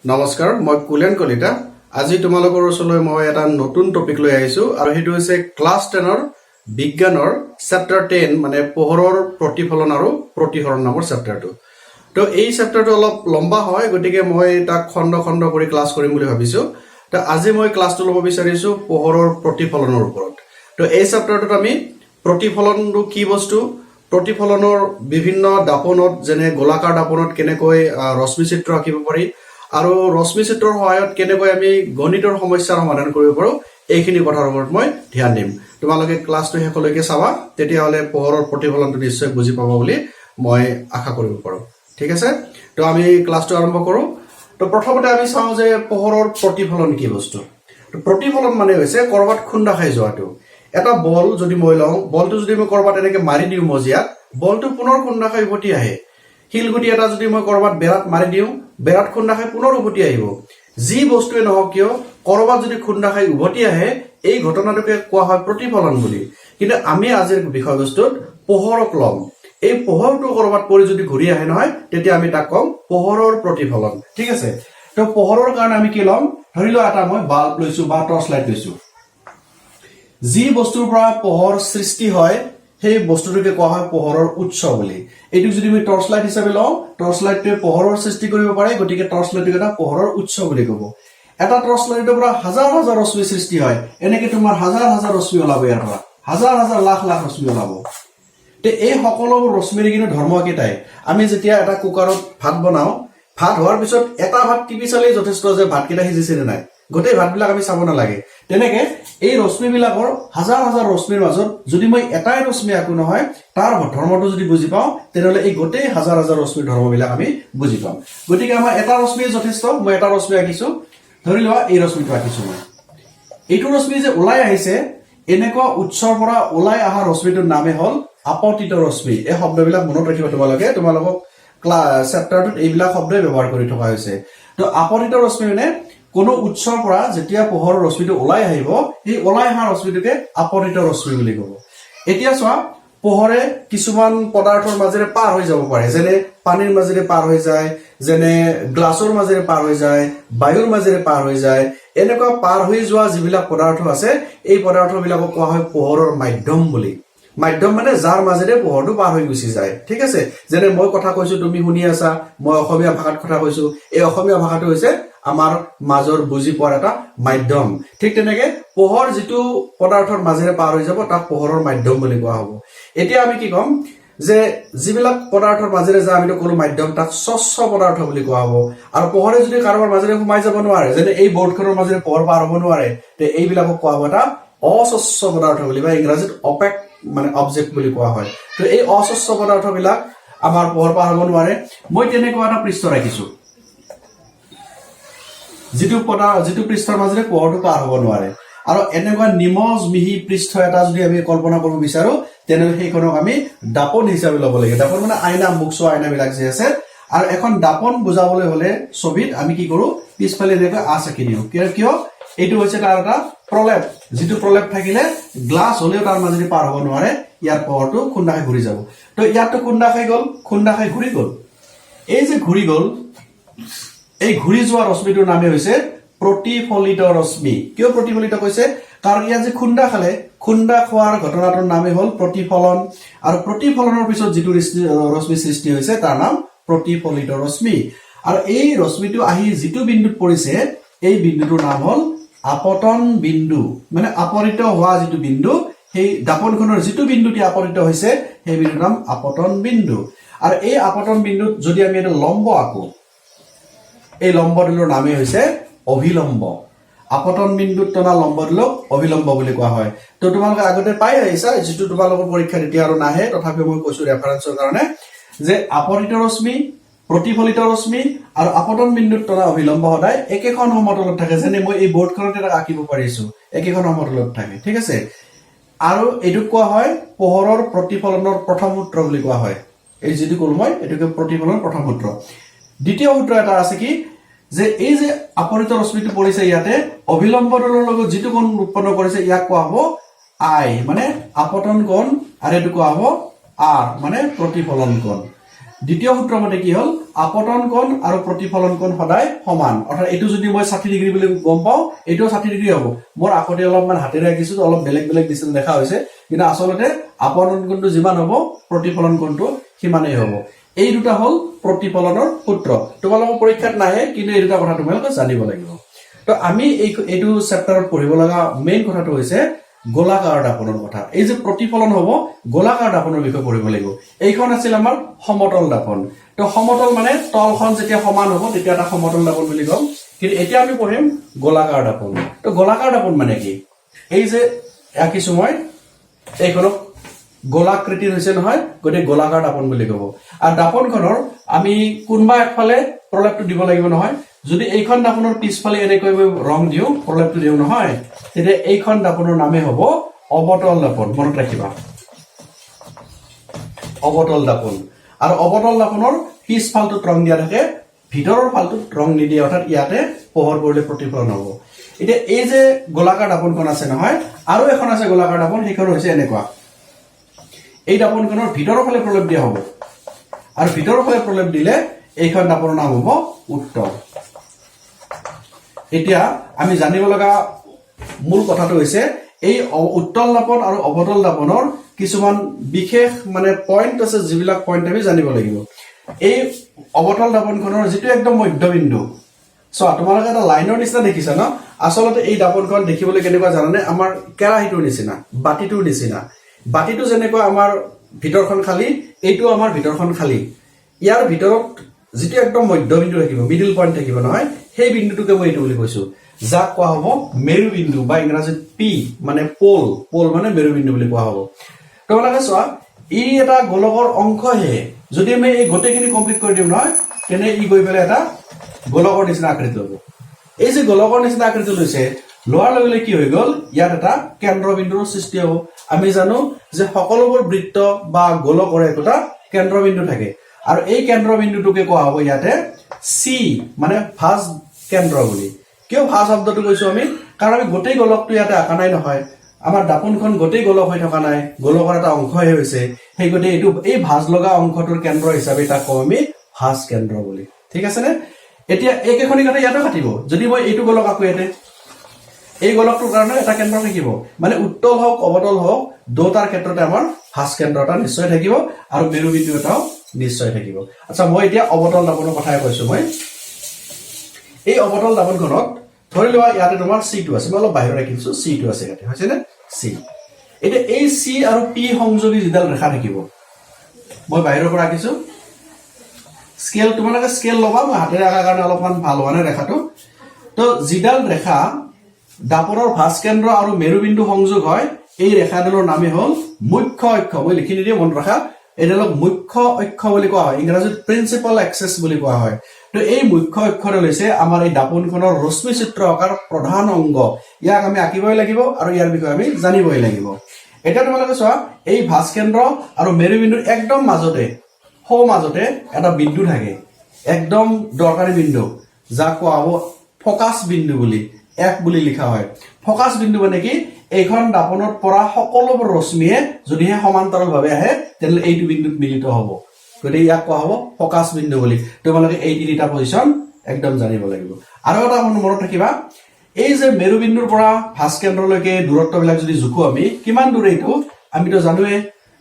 নমস্কাৰ, মই কুলেন কলিতা। আজি তোমালোকৰ ওচৰলৈ মই এটা নতুন টপিক লৈ আহিছো আৰু সেইটো হৈছে ক্লাছ 10ৰ বিজ্ঞানৰ চেপ্টাৰ 10 মানে পোহৰৰ প্ৰতিফলন আৰু প্ৰতিসৰণ নামৰ চেপ্টাৰটো। তো এই চেপ্টাৰটো অলপ লম্বা হয়, গতিকে মই তাক খণ্ড খণ্ড কৰি ক্লাছ কৰিম বুলি ভাবিছো। তো আজি মই ক্লাছটো ল'ব বিচাৰিছো পোহৰৰ প্ৰতিফলনৰ ওপৰত। তো এই চেপ্টাৰটোত আমি প্ৰতিফলনটো কি বস্তু, প্ৰতিফলনৰ বিভিন্ন দাপনত যেনে গোলাকাৰ দাপনত কেনেকৈ ৰশ্মি চিত্ৰ আঁকিব পাৰি আৰু ৰশ্মি চিত্ৰৰ সহায়ত কেনেকৈ আমি গণিতৰ সমস্যাৰ সমাধান কৰিব পাৰোঁ, এইখিনি কথাৰ ওপৰত মই ধ্যান দিম। তোমালোকে ক্লাছটো শেষলৈকে চাবা, তেতিয়াহ'লে পোহৰৰ প্ৰতিফলনটো নিশ্চয় বুজি পাবা বুলি মই আশা কৰিব পাৰোঁ। ঠিক আছে, তো আমি ক্লাছটো আৰম্ভ কৰোঁ। তো প্ৰথমতে আমি চাওঁ যে পোহৰৰ প্ৰতিফলন কি বস্তু। তো প্ৰতিফলন মানে হৈছে ক'ৰবাত খুন্দা খাই যোৱাটো। এটা বল যদি মই লওঁ, বলটো যদি মই ক'ৰবাত এনেকৈ মাৰি দিওঁ মজিয়াত, বলটো পুনৰ খুন্দা খাই উভতি আহে। শিলগুটি এটা যদি মই ক'ৰবাত বেৰাত মাৰি দিওঁ, বেৰাত খুন্দা খাই পুনৰ উভতি আহিব। যি বস্তুৱে নহওক কিয় ক'ৰবাত যদি খুন্দা খাই উভতি আহে, এই ঘটনাটোকে কোৱা হয় প্ৰতিফলন বুলি। কিন্তু আমি আজিৰ বিষয়বস্তুত পোহৰক ল'ম। এই পোহৰটো ক'ৰবাত পৰি যদি ঘূৰি আহে নহয়, তেতিয়া আমি তাক ক'ম পোহৰৰ প্ৰতিফলন। ঠিক আছে, তো পোহৰৰ কাৰণে আমি কি ল'ম? ধৰি লোৱা এটা মই বাল্ব লৈছো বা টৰ্চ লাইট লৈছো। যি বস্তুৰ পৰা পোহৰ সৃষ্টি হয় সেই বস্তুটোকে কোৱা হয় পোহৰৰ উৎস বুলি। এইটোক যদি আমি টৰ্চ লাইট হিচাপে লওঁ, টৰ্চ লাইটটোৱে পোহৰৰ সৃষ্টি কৰিব পাৰে, গতিকে টৰ্চ লাইটটোক এটা পোহৰৰ উৎস বুলি ক'ব। এটা টৰ্চ লাইটৰ পৰা হাজাৰ হাজাৰ ৰশ্মি সৃষ্টি হয়, এনেকে তোমাৰ হাজাৰ হাজাৰ ৰশ্মি ওলাব, ইয়াৰ পৰা হাজাৰ হাজাৰ লাখ লাখ ৰশ্মি ওলাব। তে এই সকলোবোৰ ৰশ্মিৰ কিন্তু ধৰ্ম কেইটাই। আমি যেতিয়া এটা কুকাৰত ভাত বনাওঁ, ভাত হোৱাৰ পিছত এটা ভাত টিপি চালেই যথেষ্ট যে ভাতকেইটা সিজিছে নে নাই, গোটেই ভাতবিলাক আমি চাব নালাগে। তেনেকে এই ৰশ্মিবিলাকৰ হাজাৰ হাজাৰ ৰশ্মিৰ মাজত যদি মই এটাই ৰশ্মি আঁকো নহয়, তাৰ ধৰ্মটো যদি বুজি পাওঁ, তেনেহ'লে এই গোটেই হাজাৰ হাজাৰ ৰশ্মিৰ ধৰ্মবিলাক আমি বুজি পাম। গতিকে আমাৰ এটা ৰশ্মিয়ে যথেষ্ট। মই এটা ৰশ্মি আঁকিছো, ধৰি লোৱা এই ৰশ্মিটো আঁকিছো মই। এইটো ৰশ্মি যে ওলাই আহিছে, এনেকুৱা উৎসৰ পৰা ওলাই অহা ৰশ্মিটোৰ নামে হ'ল আপতিত ৰশ্মি। এই শব্দবিলাক মনত ৰাখিব তোমালোকক চেপ্টাৰটোত এইবিলাক শব্দই ব্যৱহাৰ কৰি থকা হৈছে। তো আপতিত ৰশ্মি মানে কোনো উৎসৰ পৰা যেতিয়া পোহৰৰ ৰশ্মিটো ওলাই আহিব, এই ওলাই অহা ৰশ্মিটোকে আপতিত ৰশ্মি বুলি ক'ব। এতিয়া চোৱা, পোহৰে কিছুমান পদাৰ্থৰ মাজেৰে পাৰ হৈ যাব পাৰে, যেনে পানীৰ মাজেৰে পাৰ হৈ যায়, যেনে গ্লাছৰ মাজেৰে পাৰ হৈ যায়, বায়ুৰ মাজেৰে পাৰ হৈ যায়। এনেকুৱা পাৰ হৈ যোৱা যিবিলাক পদাৰ্থ আছে, এই পদাৰ্থবিলাকক কোৱা হয় পোহৰৰ মাধ্যম বুলি। মাধ্যম মানে যাৰ মাজেৰে পোহৰটো পাৰ হৈ গুচি যায়। ঠিক আছে, যেনে মই কথা কৈছো, তুমি শুনি আছা, মই অসমীয়া ভাষাত কথা কৈছো। এই অসমীয়া ভাষাটো হৈছে আমাৰ মাজৰ বুজি পোৱাৰ এটা মাধ্যম। ঠিক তেনেকে পোহৰ যিটো পদাৰ্থৰ মাজেৰে পাৰ হৈ যাব, তাক পোহৰৰ মাধ্যম বুলি কোৱা হ'ব। এতিয়া আমি কি ক'ম যে যিবিলাক পদাৰ্থৰ মাজেৰে যায়, আমিতো ক'লো মাধ্যম, তাক স্বচ্ছ পদাৰ্থ বুলি কোৱা হ'ব। আৰু পোহৰে যদি কাৰোবাৰ মাজেৰে সোমাই যাব নোৱাৰে, যেনে এই বৰ্ডখনৰ মাজেৰে পোহৰ পাৰ হ'ব নোৱাৰে, তে এইবিলাকক কোৱা হ'ব এটা অস্বচ্ছ পদাৰ্থ বুলি, বা ইংৰাজীত অপেক মানে অবজেক্ট বুলি কোৱা হয়। তো এই অস্বচ্ছ পদাৰ্থবিলাক আমাৰ পোহৰ পাৰ হ'ব নোৱাৰে। মই তেনেকুৱা এটা পৃষ্ঠ ৰাখিছো, যিটো পৃষ্ঠৰ মাজেৰে পোহৰটো পাৰ হ'ব নোৱাৰে। আৰু এনেকুৱা নিমজ মিহি পৃষ্ঠ এটা যদি আমি কল্পনা কৰিব বিচাৰো, তেনেহ'লে সেইখনক আমি দাপন হিচাপে ল'ব লাগে। দাপন মানে আইনা, মুখ চোৱা আইনাবিলাক যে আছে। আৰু এখন দাপন বুজাবলৈ হ'লে ছবিত আমি কি কৰো, পিছফালে এনেকৈ আঁচ আঁকি দিওঁ। কিয়? এইটো হৈছে তাৰ এটা প্ৰলেপ, যিটো প্ৰলেপ থাকিলে গ্লাছ হ'লেও তাৰ মাজেৰে পাৰ হ'ব নোৱাৰে, ইয়াৰ পোহৰটো খুন্দা খাই ঘূৰি যাব। তো ইয়াততো খুন্দা খাই গ'ল, খুন্দা খাই ঘূৰি গ'ল। এই যে ঘূৰি গ'ল, এই ঘূৰি যোৱা ৰশ্মিটোৰ নামে হৈছে প্ৰতিফলিত ৰশ্মি। কিয় প্ৰতিফলিত কৈছে? কাৰণ ইয়াত যে খুন্দা খালে, খুন্দা খোৱাৰ ঘটনাটোৰ নামে হ'ল প্ৰতিফলন। আৰু প্ৰতিফলনৰ পিছত যিটো ৰশ্মি সৃষ্টি হৈছে, তাৰ নাম প্ৰতিফলিত ৰশ্মি। আৰু এই ৰশ্মিটো আহি যিটো বিন্দুত পৰিছে, এই বিন্দুটোৰ নাম হ'ল আপতন বিন্দু। মানে আপতিত হোৱা যিটো বিন্দু, সেই দাপনখনৰ যিটো বিন্দুটি আপতিত হৈছে, সেই বিন্দুৰ নাম আপতন বিন্দু। আৰু এই আপতন বিন্দুত যদি আমি এটা লম্ব আঁকো, এই লম্বদুলৰ নামেই হৈছে অভিলম্ব। আপতন বিন্দুত টনা লম্বদুলক অভিলম্ব বুলি কোৱা হয়। তো তোমালোকে আগতে পাই আহিছা, যিটো তোমালোকৰ পৰীক্ষাত এতিয়া আৰু নাহে, তথাপিও মই কৈছো ৰেফাৰেন্সৰ কাৰণে, যে আপতিত ৰশ্মি, প্ৰতিফলিত ৰশ্মি আৰু আপতন বিন্দুত টনা অভিলম্ব সদায় একেখন সমতলত থাকে। যেনে মই এই বৰ্ডখনত এটা আঁকিব পাৰিছো, একেখন সমতলত থাকে। ঠিক আছে, আৰু এইটোক কোৱা হয় পোহৰৰ প্ৰতিফলনৰ প্ৰথম সূত্ৰ বুলি কোৱা হয়। এই যিটো ক'লো মই, এইটোকে প্ৰতিফলনৰ প্ৰথম সূত্ৰ। দ্বিতীয় সূত্ৰ এটা আছে কি, যে এই যে আপতিত ৰশ্মিটো পৰিছে ইয়াতে, অভিলম্ব দলৰ লগত যিটো কোণ উৎপন্ন কৰিছে, ইয়াক কোৱা হ'ব আই, মানে আপতন কোণ, আৰু এইটো কোৱা হ'ব আৰ, মানে প্ৰতিফলন কোণ। দ্বিতীয় সূত্ৰ মতে কি হল আপতন কোণ আৰু প্ৰতিফলন কোণ সদায় সমান অৰ্থাৎ এইটো যদি মই 60 ডিগ্ৰী বুলি গম পাও এইটো 60 ডিগ্ৰী হ'ব মোৰ আকতে অলপমান হাতেৰে আঁকিছো অলপ বেলেগ বেলেগ ডিসটেন্স দেখা হৈছে কিন্তু আসলতে আপতন কোণটো যিমান হ'ব প্ৰতিফলন কোণটো সিমানেই হ'ব এই দুটা হল প্ৰতিফলনৰ সূত্ৰ তোমালোকৰ পৰীক্ষাত নাহে কিন্তু এই দুটা কথা তোমালোকে জানিব লাগিব তো আমি এইটো চেপ্টাৰত পঢ়িব লগা মেইন কথাটো হৈছে গোলাকাৰ দাপনৰ কথা এই যে প্ৰতিফলন হ'ব গোলাকাৰ দাপনৰ বিষয়ে পঢ়িব লাগিব এইখন আছিল আমাৰ সমতল দাপন তো সমতল মানে তলখন যেতিয়া সমান হ'ব তেতিয়া এটা সমতল দাপন বুলি কম কিন্তু এতিয়া আমি পঢ়িম গোলাকাৰ দাপন তো গোলাকাৰ দাপন মানে কি এই যে আঁকিছো মই এইখনক গোলাকৃতিৰ হৈছে নহয় গতে গোলাকাৰ দাপন বুলি কব আৰু দাপনখনৰ আমি কোনবা একফালে প্ৰলেপটো দিব লাগিব নহয় যদি এইখন দাপনৰ পিছফালে এনেকৈ ৰং দিও প্ৰলেপটো দিও নহয় তেতিয়া এইখন দাপনৰ নামে হ'ব অবতল দাপন মনত ৰাখিবা অবতল দাপন আৰু অবতল দাপনৰ পিছফালটোত ৰং দিয়া থাকে ভিতৰৰ ফালটোত ৰং নিদিয়ে অৰ্থাৎ ইয়াতে পোহৰ পৰিলে প্ৰতিফলন হ'ব এতিয়া এই যে গোলাকাৰ দাপনখন আছে নহয় আৰু এখন আছে গোলাকাৰ দাপন সেইখন হৈছে এনেকুৱা এই দাপনখনৰ ভিতৰৰ ফালে প্ৰলেপ দিয়া হ'ব আৰু ভিতৰৰ ফালে প্ৰলেপ দিলে এইখন দাপনৰ নাম হ'ব উত্তল এতিয়া আমি জানিব লগা মূল কথাটো হৈছে এই উত্তল দাপন আৰু অবতল দাপনৰ কিছুমান বিশেষ মানে পইণ্ট আছে যিবিলাক পইণ্ট আমি জানিব লাগিব এই অবতল দাপনখনৰ যেটো একদম মধ্যবিন্দু সো তোমালোকে এটা লাইনৰ নিচিনা দেখিছা ন আসলতে এই দাপনখন দেখিবলৈ কেনেকুৱা জানানে আমাৰ কেৰাহীটোৰ নিচিনা বাটিটোৰ নিচিনা বাটিটো যেনেকুৱা আমাৰ ভিতৰখন খালি এইটো আমাৰ ভিতৰখন খালি ইয়াৰ ভিতৰত যেটো একদম মধ্যবিন্দু থাকিব মিডল পইণ্ট থাকিব নহয় সেই বিন্দুটোকে মই এইটো বুলি কৈছো যাক কোৱা হ'ব মেৰুবিন্দু বা ইংৰাজীত পি মানে পোল মানে মেৰুবিন্দু বুলি কোৱা হ'ব তোমালোকে চোৱা ই এটা গোলকৰ অংশহে যদি আমি এই গোটেইখিনি কমপ্লিট কৰি দিম নহয় তেনে ই গৈ পেলাই এটা গোলকৰ নিচিনা আকৃতি ল'ব এই যে গোলকৰ নিচিনা আকৃতি লৈছে লোৱাৰ লগে লগে কি হৈ গ'ল ইয়াত এটা কেন্দ্ৰবিন্দুৰ সৃষ্টি হ'ব আমি জানো যে সকলোবোৰ বৃত্ত বা গোলকৰ এটা কেন্দ্ৰবিন্দু থাকে আৰু এই কেন্দ্ৰবিন্দুটোকে কোৱা হ'ব ইয়াতে সি মানে ভাঁজ কেন্দ্ৰ বুলি কিয় ভাঁজ শব্দটো কৈছো আমি কাৰণ আমি গোটেই গোলকটো ইয়াতে আঁকা নাই নহয় আমাৰ দাপনখন গোটেই গোলক হৈ থকা নাই গোলকৰ এটা অংশহে হৈছে সেই গোটেই এইটো এই ভাঁজ লগা অংশটোৰ কেন্দ্ৰ হিচাপে তাক কওঁ আমি ভাঁজ কেন্দ্ৰ বুলি ঠিক আছে নে এতিয়া একেখনি কথা ইয়াতে কাটিব যদি মই এইটো গোলক আকো ইয়াতে এই গোলকটোৰ কাৰণে এটা কেন্দ্ৰ থাকিব মানে উত্তল হওক অবতল হওক দুটাৰ ক্ষেত্ৰতে আমাৰ ভাঁজ কেন্দ্ৰ এটা নিশ্চয় থাকিব আৰু মেৰুবিন্দু এটাও নিশ্চয় থাকিব আচ্ছা মই এতিয়া অবতল দাপনৰ কথাই কৈছো মই এই অবতল দাপনখনত ধৰি লোৱা ইয়াতে তোমাৰ C2 আছে মই অলপ বাহিৰত ৰাখিছো C2 আছে ইয়াতে হৈছে নে C এতিয়া এই C আৰু P সংযোগী যিডাল ৰেখা থাকিব মই বাহিৰৰ পৰা ৰাখিছো স্কেল তোমালোকে স্কেল লবা মই হাতেৰে আঁকাৰ কাৰণে অলপমান ভাল হোৱা নাই ৰেখাটো তো যিডাল ৰেখা দাপনৰ ভাঁজ কেন্দ্ৰ আৰু মেৰুবিন্দু সংযোগ হয় এই ৰেখাডালৰ নামে হ'ল মুখ্য অক্ষ মই লিখি নিদিও মনত ৰাখা এডালক মুখ্য অক্ষ বুলি কোৱা হয় ইংৰাজীত প্ৰিন্সিপাল এক্সিস বুলি কোৱা হয় তো এই মুখ্য অক্ষডাল হৈছে আমাৰ এই দাপনখনৰ ৰশ্মি চিত্ৰ আকাৰ প্ৰধান অংগ ইয়াক আমি আঁকিবই লাগিব আৰু ইয়াৰ বিষয়ে আমি জানিবই লাগিব এটা তোমালোকে চোৱা এই ভাঁজ কেন্দ্ৰ আৰু মেৰুবিন্দুৰ একদম মাজতে এটা বিন্দু থাকে একদম দৰকাৰী বিন্দু যাক কোৱা হ'ব ফোকাস বিন্দু বুলি F বুলি লিখা হয় ফোকাস বিন্দু মানে কি এইখন দাপনৰ পৰা সকলোবোৰ ৰশ্মিয়ে যদিহে সমান্তৰালভাৱে আহে তেন্তে এইটো বিন্দুত মিলিত হ'ব গতিকে ইয়াক কোৱা হ'ব ফোকাস বিন্দু বুলি তোমালোকে এই তিনিটা পজিশন একদম জানিব লাগিব আৰু এটা মনত ৰাখিবা এই যে মেৰুবিন্দুৰ পৰা ভাঁজ কেন্দ্ৰলৈকে দূৰত্ববিলাক যদি জুখো আমি কিমান দূৰ এইটো আমিতো জানোৱে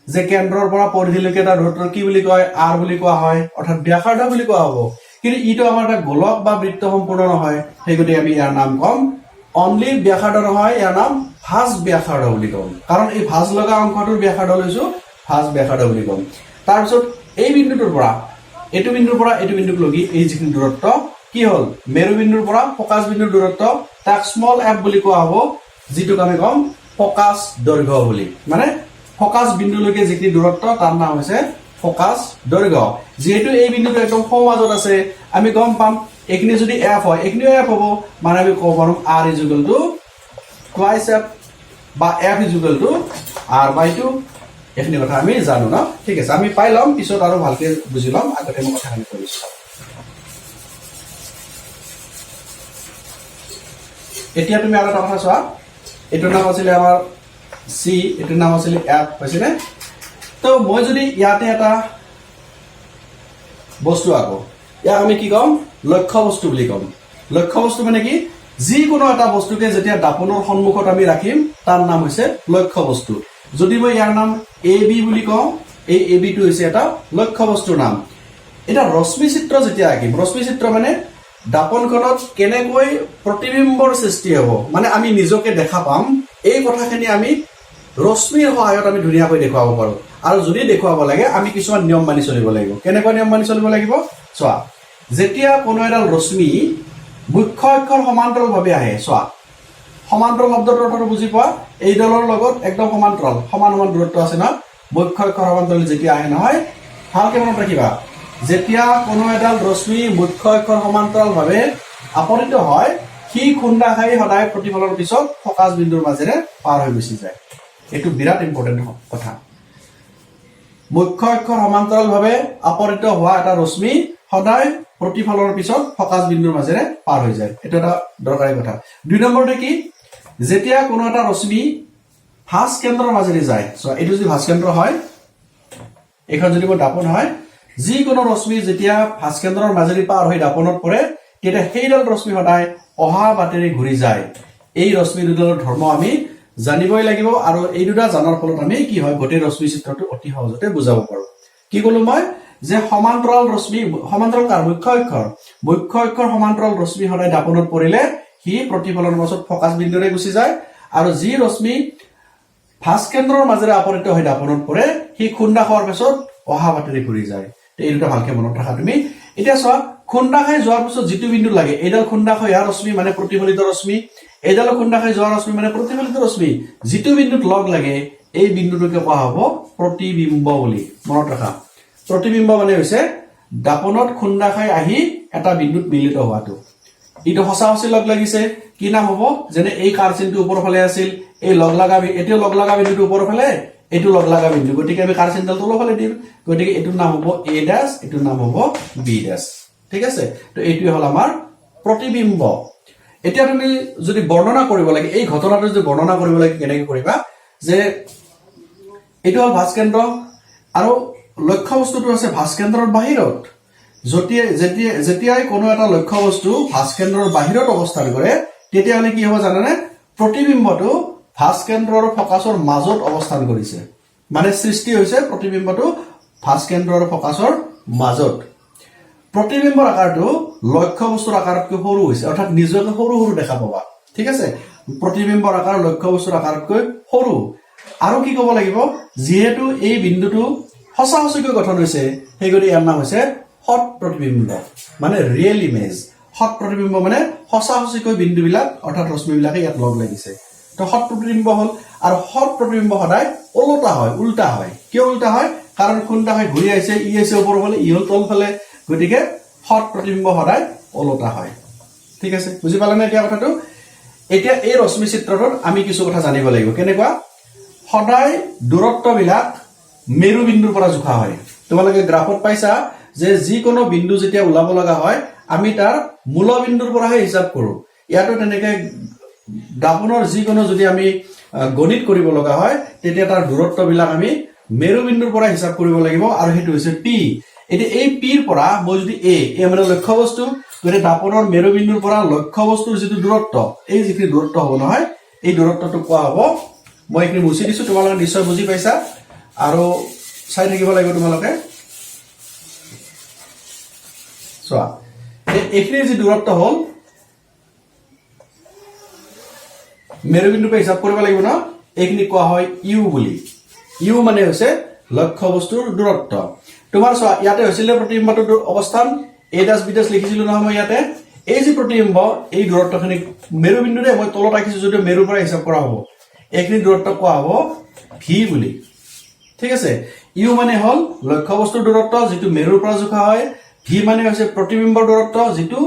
যে কেন্দ্ৰৰ পৰা পৰিধিলৈকে এটা দূৰত্ব কি বুলি কয় r বুলি কোৱা হয় অৰ্থাৎ ব্যাসাৰ্ধ বুলি কোৱা হ'ব কিন্তু ইটো আমাৰ এটা গোলক বা বৃত্ত সম্পূৰ্ণ নহয় সেইগতে আমি ইয়াৰ নাম কম অনলি ব্যাসাৰ্ধ নহয় ইয়াৰ নাম ভাঁজ ব্যাসাৰ্ধ বুলি কম কাৰণ এই ভাঁজ লগা অংশটোৰ ব্যাসাৰ্ধ লৈছো ভাঁজ ব্যাসাৰ্ধ বুলি কম তাৰ পিছত এই বিন্দুটোৰ পৰা এইটো বিন্দুক লগি এই যিখিনি দূৰত্ব কি হ'ল মেৰুবিন্দুৰ পৰা ফোকাস বিন্দুৰ দূৰত্ব তাক স্মল f বুলি কোৱা হ'ব যিটোক আমি কম ফোকাস দৈৰ্ঘ্য বুলি মানে ফোকাস বিন্দুলৈকে যিখিনি দূৰত্ব তাৰ নাম হৈছে ফোকাস দৈৰ্ঘ্য যেহেতু এই বিন্দুটো একদম সমাজত আছে আমি গম পাম এইখিনি যদি f হয় এইখিনি f হ'ব মানে আমি ক'ব পাৰোঁ r twice f বা f r/2 এইখিনি কথা আমি জানো না ঠিক আছে আমি পাই লম পিছত আৰু ভালকে বুজি লম আগতে মই কথাখিনি কৈছো এতিয়া তুমি আৰু এটা কথা চোৱা এটোৰ নাম আছিল আমাৰ C এটোৰ নাম আছিল F হৈছে নে তো মই যদি ইয়াতে এটা বস্তু আকৌ ইয়াক আমি কি ক'ম লক্ষ্য বস্তু বুলি ক'ম লক্ষ্য বস্তু মানে কি যিকোনো এটা বস্তুকে যেতিয়া দাপনৰ সন্মুখত আমি ৰাখিম তাৰ নাম হৈছে লক্ষ্য বস্তু যদি মই ইয়াৰ নাম এ বি বুলি কওঁ এই এ বিটো হৈছে এটা লক্ষ্য বস্তুৰ নাম এটা ৰশ্মি চিত্ৰ যেতিয়া আঁকিম ৰশ্মি চিত্ৰ মানে দাপনখনত কেনেকৈ প্ৰতিবিম্বৰ সৃষ্টি হ'ব মানে আমি নিজকে দেখা পাম এই কথাখিনি আমি ৰশ্মিৰ সহায়ত আমি ধুনীয়াকৈ দেখুৱাব পাৰোঁ আৰু যদি দেখুৱাব লাগে আমি কিছুমান নিয়ম মানি চলিব লাগিব কেনেকুৱা নিয়ম মানি চলিব লাগিব চোৱা যেতিয়া কোনো এডাল ৰশ্মি মুখ্য অক্ষৰ সমান্তৰালভাৱে আহে চোৱা সমান্তৰাল শব্দটোৰ অৰ্থটো বুজি পোৱা এইডালৰ লগত একদম সমান্তৰাল সমান সমান দূৰত্ব আছে না মুখ্য অক্ষৰ সমান্তৰাল যেতিয়া আহে নহয় ভালকে মনত ৰাখিবা যেতিয়া কোনো এডাল ৰশ্মি মুখ্য অক্ষৰ সমান্তৰালভাৱে আপতিত হয় সি খুন্দা খাই সদায় প্ৰতিফলনৰ পিছত ফকাচ বিন্দুৰ মাজেৰে পাৰ হৈ গুচি যায় এইটো বিৰাট ইম্পৰ্টেণ্ট কথা মুখ্য অক্ষৰ সমান্তৰালভাৱে আপতিত হোৱা এটা ৰশ্মি সদায় প্ৰতিফলনৰ পিছত ফকাচ বিন্দুৰ মাজেৰে পাৰ হৈ যায় এইটো এটা দৰকাৰী কথা দুই নম্বৰতে কি যেতিয়া কোনো এটা ৰশ্মি ভাঁজ কেন্দ্ৰৰ মাজেৰে যায় এইটো যদি ভাঁজ কেন্দ্ৰ হয় এইখন যদি মোৰ দাপন হয় যিকোনো ৰশ্মি যেতিয়া ভাঁজ কেন্দ্ৰৰ মাজেৰে পাৰ হৈ দাপনত পৰে তেতিয়া সেইডাল ৰশ্মি সদায় অহা বাটেৰে ঘূৰি যায় এই ৰশ্মি দুডালৰ ধৰ্ম আমি জানিবই লাগিব আৰু এই দুটা জানাৰ ফলত আমি কি হয় গোটেই ৰশ্মি চিত্ৰটো অতি সহজতে বুজাব পাৰোঁ কি ক'লো মই যে সমান্তৰাল ৰশ্মি সমান্তৰাল কাৰ মুখ্য অক্ষৰ সমান্তৰাল ৰশ্মি সদায় দাপনত পৰিলে সি প্ৰতিফলনৰ মাজত ফকাচ বিন্দুৰে গুচি যায় আৰু যি ৰশ্মি ভাঁজ কেন্দ্ৰৰ মাজেৰে আপতিত হৈ দাপনত পৰে সি খুন্দা খোৱাৰ পিছত অহা বাটেৰে ঘূৰি যায় এই দুটা ভালকে মনত ৰাখা তুমি এতিয়া চোৱা খুন্দা খাই যোৱাৰ পিছত যিটো বিন্দু লাগে এইডাল খুন্দা খাই ইয়াৰ ৰশ্মি মানে প্ৰতিফলিত ৰশ্মি এইডাল খুন্দা খাই যোৱাৰ ৰশ্মি মানে প্ৰতিফলিত ৰশ্মি যিটো বিন্দুত লগ লাগে এই বিন্দুটোকে কোৱা হ'ব প্ৰতিবিম্ব বুলি মনত ৰাখা প্ৰতিবিম্ব মানে হৈছে দাপনত খুন্দা খাই আহি এটা বিন্দুত মিলিত হোৱাটো এইটো সঁচা সঁচি লগ লাগিছে কি নাম হ'ব যেনে এই কাৰ চিনটো ওপৰৰ ফালে আছিল এই লগ লগা এতিয়াও লগ লগা বিন্দুটো ওপৰৰ ফালে এইটো লগ লগা বিন্দু গতিকে আমি কাৰ চিনডাল তলৰ ফালে দিম গতিকে এইটোৰ নাম হ'ব এ ড্যাশ এইটোৰ নাম হ'ব বি ড্যাশ ঠিক আছে তো এইটোৱে হ'ল আমাৰ প্ৰতিবিম্ব এতিয়া তুমি যদি বৰ্ণনা কৰিব লাগে এই ঘটনাটো যদি বৰ্ণনা কৰিব লাগে কেনেকৈ কৰিবা যে এইটো হ'ল ভাঁজ কেন্দ্ৰ আৰু লক্ষ্য বস্তুটো আছে ভাঁজ কেন্দ্ৰৰ বাহিৰত যেতিয়াই কোনো এটা লক্ষ্য বস্তু ভাঁজ কেন্দ্ৰৰ বাহিৰত অৱস্থান কৰে তেতিয়াহ'লে কি হ'ব জানানে প্ৰতিবিম্বটো ভাঁজ কেন্দ্ৰ আৰু ফকাচৰ মাজত অৱস্থান কৰিছে মানে সৃষ্টি হৈছে প্ৰতিবিম্বটো ভাঁজ কেন্দ্ৰ আৰু ফকাচৰ মাজত প্ৰতিবিম্বৰ আকাৰটো লক্ষ্য বস্তুৰ আকাৰতকৈ সৰু হৈছে অৰ্থাৎ নিজকে সৰু সৰু দেখা পাবা ঠিক আছে প্ৰতিবিম্বৰ আকাৰ লক্ষ্য বস্তুৰ আকাৰতকৈ সৰু আৰু কি ক'ব লাগিব যিহেতু এই বিন্দুটো সঁচা সঁচিকৈ গঠন হৈছে সেইগতিকে ইয়াৰ নাম হৈছে হট প্ৰতিবিম্ব মানে ৰিয়েল ইমেজ হট প্ৰতিবিম্ব মানে সঁচা সঁচিকৈ বিন্দুবিলাক অৰ্থাৎ ৰশ্মিবিলাকে ইয়াত লগ লাগিছে তো হট প্ৰতিবিম্ব হ'ল আৰু হট প্ৰতিবিম্ব সদায় উল্টা হয় কিয় উল্টা হয় কাৰণ খুন্দা হৈ ঘূৰি আহিছে ই আছে ওপৰৰ ফালে ই হ'ল তল ফালে গতিকে হট প্ৰতিবিম্ব সদায় ওলোটা হয় ঠিক আছে বুজি পালানে এতিয়া কথাটো এতিয়া এই ৰশ্মি চিত্ৰটোত আমি কিছু কথা জানিব লাগিব কেনেকুৱা সদায় দূৰত্ববিলাক মেৰু বিন্দুৰ পৰা জোখা হয় তোমালোকে গ্ৰাফত পাইছা যে যিকোনো বিন্দু যেতিয়া ওলাব লগা হয় আমি তাৰ মূল বিন্দুৰ পৰাহে হিচাপ কৰোঁ ইয়াতো তেনেকৈ দাপনৰ যিকোনো যদি আমি গণিত কৰিব লগা হয় তেতিয়া তাৰ দূৰত্ববিলাক আমি মেৰু বিন্দুৰ পৰা হিচাপ কৰিব লাগিব আৰু সেইটো হৈছে পি এতিয়া এই পিৰ পৰা মই যদি এ মানে লক্ষ্য বস্তু গতিকে দাপনৰ মেৰু বিন্দুৰ পৰা লক্ষ্য বস্তুৰ যিটো দূৰত্ব এই যিখিনি দূৰত্ব হ'ব নহয় এই দূৰত্বটো কোৱা হ'ব মই এইখিনি মুছি দিছোঁ তোমালোকে নিশ্চয় বুজি পাইছা আৰু চাই থাকিব লাগিব তোমালোকে চোৱা এইখিনিৰ যি দূৰত্ব হ'ল মেৰুবিন্দুৰ পৰা হিচাপ কৰিব লাগিব ন এইখিনি কোৱা হয় ইউ বুলি ইউ মানে হৈছে লক্ষ্য বস্তুৰ দূৰত্ব তোমাৰ চোৱা ইয়াতে হৈছিলে প্ৰতিবিম্বটোৰ অৱস্থান এ ড্যাশ বি ড্যাশ লিখিছিলো নহয় মই ইয়াতে এই যে প্ৰতিবিম্ব এই দূৰত্বখিনি মেৰুবিন্দুৰে মই তলত ৰাখিছোঁ যদিও মেৰুৰ পৰা হিচাপ কৰা হ'ব এইখিনি দূৰত্ব কোৱা হ'ব ভি বুলি ঠিক আছে ইউ মানে হ'ল লক্ষ্য বস্তুৰ দূৰত্ব যিটো মেৰুৰ পৰা জোখা হয় ভি মানে হৈছে প্ৰতিবিম্বৰ দূৰত্ব যিটো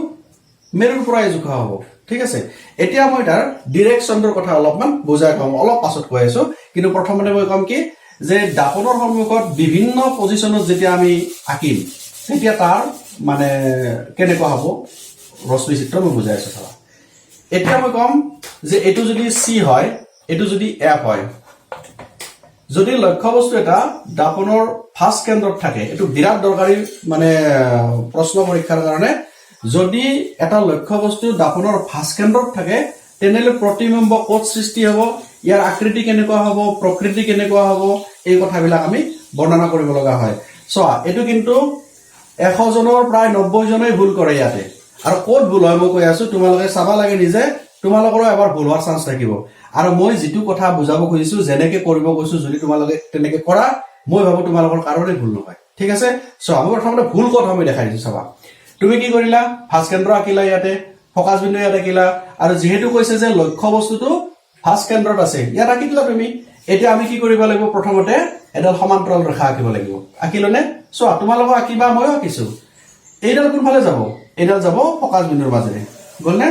মেৰুৰ পৰাই জোখা হ'ব ঠিক আছে এতিয়া মই তাৰ ডিৰেকশ্যনটোৰ কথা অলপমান বুজাই কম অলপ পাছত কৈ আছোঁ কিন্তু প্ৰথমতে মই ক'ম কি যে দাপনৰ সন্মুখত বিভিন্ন পজিশ্যনত যেতিয়া আমি আঁকিম তেতিয়া তাৰ মানে কেনেকুৱা হ'ব ৰশ্মি চিত্ৰ মই বুজাই আছোঁ চাবা এতিয়া মই ক'ম যে এইটো যদি চি হয় এইটো যদি এফ হয় যদি লক্ষ্যবস্তু এটা দাপনৰ ফাৰ্ষ্ট কেন্দ্ৰত থাকে, এইটো বিৰাট দৰকাৰী মানে প্ৰশ্ন পৰীক্ষাৰ কাৰণে, যদি এটা লক্ষ্যবস্তু দাপনৰ ফাৰ্ষ্ট কেন্দ্ৰত থাকে তেনেহলে প্ৰতিবিম্ব ক'ত সৃষ্টি হ'ব, ইয়াৰ আকৃতি কেনেকুৱা হ'ব, প্ৰকৃতি কেনেকুৱা হ'ব, এই কথাবিলাক আমি বৰ্ণনা কৰিব লগা হয়। চোৱা, এইটো কিন্তু 100 জনৰ প্ৰায় 90 জনেই ভুল কৰে ইয়াতে। আৰু ক'ত ভুল হয় মই কৈ আছো, তোমালোকে চাবা লাগে নিজে, তোমালোকৰো এবাৰ ভুল হোৱাৰ চান্স থাকিব। আৰু মই যিটো কথা বুজাব খুজিছো, যেনেকে কৰিব কৈছো, যদি তোমালোকে তেনেকে কৰা, মই ভাবো তোমালোকৰ কাৰোৰে ভুল নহয়। ঠিক আছে, চোৱা, মই প্ৰথমতে ভুল কথা মই দেখাই দিছো। চাবা, তুমি কি কৰিলা, ফাৰ্ষ্ট কেন্দ্ৰ আঁকিলা, ইয়াতে ফকাচ বিন্দু ইয়াত আঁকিলা, আৰু যিহেতু কৈছে যে লক্ষ্য বস্তুটো ফাৰ্ষ্ট কেন্দ্ৰত আছে, ইয়াত আঁকি দিলা তুমি। এতিয়া আমি কি কৰিব লাগিব, প্ৰথমতে এডাল সমান্তৰাল ৰেখা আঁকিব লাগিব। আঁকিলোনে? চোৱা, তোমালোকক আঁকিবা, ময়ো আঁকিছো। এইডাল কোনফালে যাব, এইডাল যাব ফকাচ বিন্দুৰ মাজেৰে। গ'ল নে?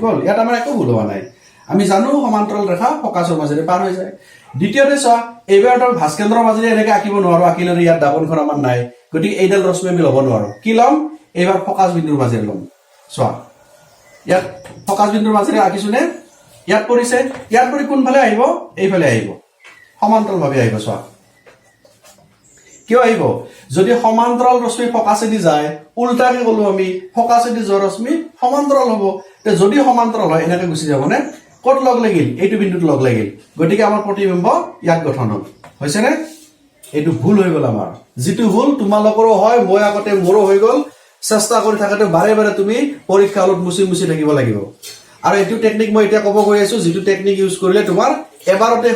গ'ল। ইয়াত আমাৰ একো ভুল হোৱা নাই। আমি জানো সমান্তৰাল ৰেখা ফকাচৰ মাজেৰে পাৰ হৈ যায়। দ্বিতীয়তে চোৱা, এইবাৰ আমি ভাস্কেন্দ্ৰৰ মাজেৰে এনেকে আঁকিব নোৱাৰো, আঁকিলে ইয়াত দাপনখন আমাৰ নাই, গতিকে এইডাল ৰশ্মি আমি ল'ব নোৱাৰো। কি ল'ম, এইবাৰ ফকাচ বিন্দুৰ মাজেৰে ল'ম। চোৱা, ইয়াত ফকাচ বিন্দুৰ মাজেৰে আঁকিছো নে? ইয়াত পৰিছে, ইয়াত পৰি কোনফালে আহিব, এইফালে আহিব, সমান্তৰালভাৱে আহিব। চোৱা, কিয় আহিব, যদি সমান্তৰাল ৰশ্মি ফকাচেদি যায়, উল্টাকে গলো আমি, ফকাচেদি যোৱা ৰশ্মি সমান্তৰাল হ'ব। যদি সমান্তৰাল হয় এনেকে গুচি যাব নে? ক'ত লগ লাগিল, এইটো বিন্দুত লগ লাগিল, গতিকে আমাৰ প্ৰতিবিম্ব ইয়াত গঠন হ'ল। হৈছে নে? এইটো ভুল হৈ গ'ল আমাৰ। যিটো ভুল তোমালোকৰো হয়, মই আগতে মোৰো হৈ গ'ল। চেষ্টা কৰি থাকাটো বাৰে বাৰে তুমি পৰীক্ষা হলত মুচি মুচি থাকিব লাগিব। আৰু এইটো টেকনিক মই এতিয়া ক'ব গৈ আছো, যিটো টেকনিক ইউজ কৰিলে তোমাৰ এবাৰতে